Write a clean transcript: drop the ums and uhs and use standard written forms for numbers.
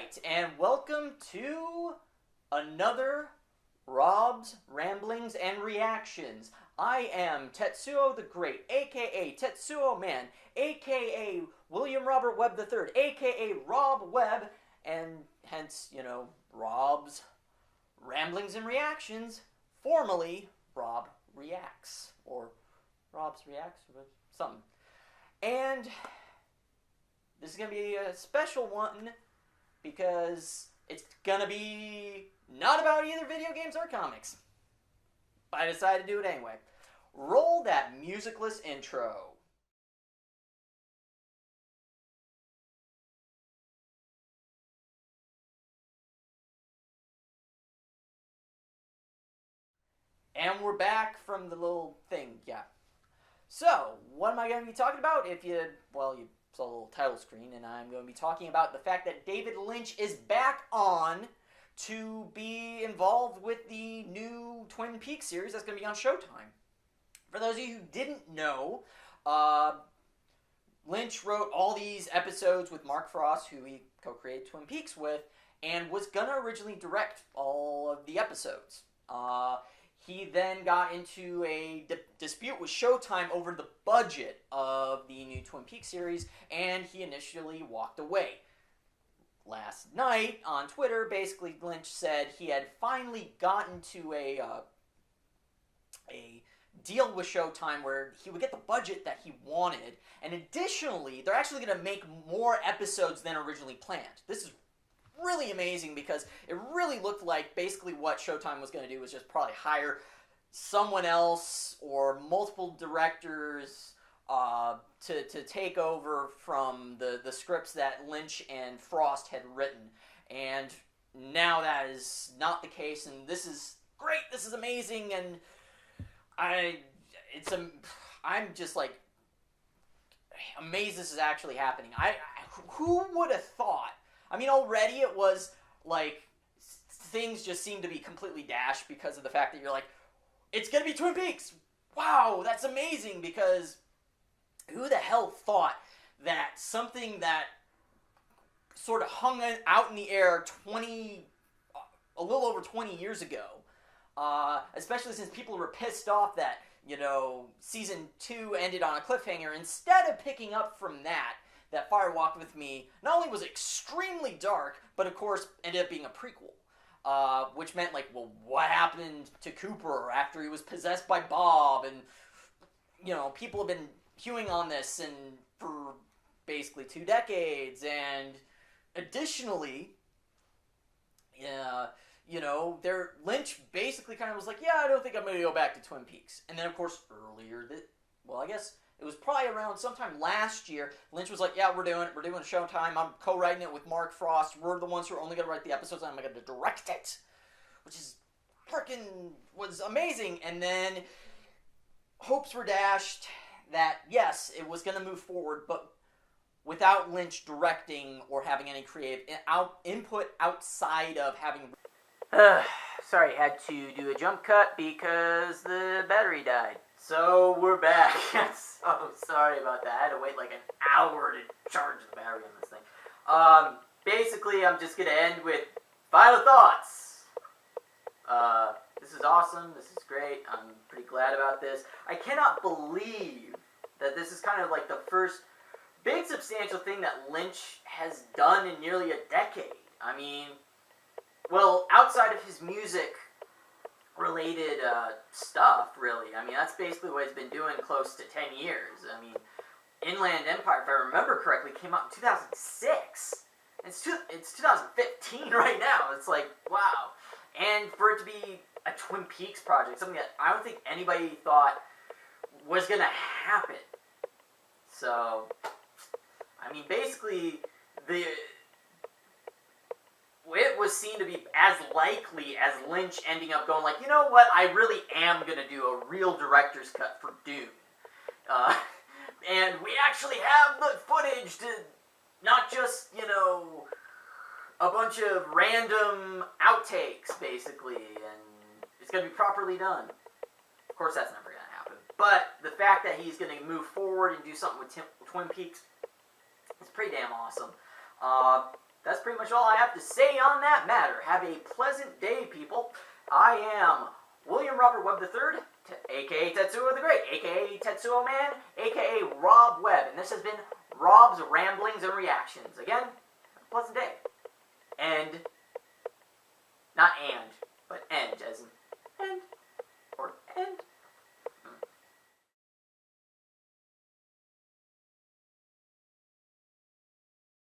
Alright, and welcome to another Rob's Ramblings and Reactions. I am Tetsuo the Great, aka Tetsuo Man, aka William Robert Webb III, aka Rob Webb, and hence, Rob's Ramblings and Reactions, formerly Rob Reacts, or Rob's Reacts, or something. And this is going to be a special one, because it's gonna be not about either video games or comics. But I decided to do it anyway. Roll that musicless intro. And we're back from the little thing, yeah. So, what am I going to be talking about? You saw a little title screen, and I'm going to be talking about the fact that David Lynch is back on to be involved with the new Twin Peaks series that's going to be on Showtime. For those of you who didn't know, Lynch wrote all these episodes with Mark Frost, who he co-created Twin Peaks with, and was going to originally direct all of the episodes. He then got into a dispute with Showtime over the budget of the new Twin Peaks series, and he initially walked away. Last night, on Twitter, basically Lynch said he had finally gotten to a deal with Showtime where he would get the budget that he wanted, and additionally, they're actually going to make more episodes than originally planned. This is really amazing because it really looked like basically what Showtime was going to do was just probably hire someone else or multiple directors to take over from the scripts that Lynch and Frost had written. And now that is not the case, and this is great, this is amazing, and I'm just like amazed this is actually happening. Who would have thought? I mean, already it was, like, things just seem to be completely dashed because of the fact that you're like, it's going to be Twin Peaks! Wow, that's amazing, because who the hell thought that something that sort of hung out in the air a little over 20 years ago, especially since people were pissed off that, Season 2 ended on a cliffhanger, instead of picking up from that Fire Walk With Me not only was extremely dark, but of course ended up being a prequel. Which meant, like, well, what happened to Cooper after he was possessed by Bob? And, people have been hewing on this for basically 2 decades. And additionally, Lynch basically kind of was like, yeah, I don't think I'm going to go back to Twin Peaks. And then, of course, I guess it was probably around sometime last year, Lynch was like, yeah, we're doing it. We're doing Showtime. I'm co-writing it with Mark Frost. We're the ones who are only going to write the episodes, and I'm going to direct it. Which was amazing. And then hopes were dashed that, yes, it was going to move forward, but without Lynch directing or having any creative input outside of having... Sorry, had to do a jump cut because the battery died. So, we're back. So sorry about that. I had to wait like an hour to charge the battery on this thing. Basically, I'm just going to end with final thoughts. This is awesome. This is great. I'm pretty glad about this. I cannot believe that this is kind of like the first big substantial thing that Lynch has done in nearly a decade. I mean, well, outside of his music related stuff, really. I mean, that's basically what he's been doing close to 10 years. I mean, Inland Empire, if I remember correctly, came out in 2006. It's 2015 right now. It's like, wow. And for it to be a Twin Peaks project, something that I don't think anybody thought was going to happen. So, I mean, basically, it was seen to be as likely as Lynch ending up going like, you know what, I really am going to do a real director's cut for Dune. And we actually have the footage to not just, a bunch of random outtakes, basically, and it's going to be properly done. Of course, that's never going to happen. But the fact that he's going to move forward and do something with Twin Peaks is pretty damn awesome. that's pretty much all I have to say on that matter. Have a pleasant day, people. I am William Robert Webb III, a.k.a. Tetsuo the Great, a.k.a. Tetsuo Man, a.k.a. Rob Webb. And this has been Rob's Ramblings and Reactions. Again, pleasant day. And, not and, but end as in end.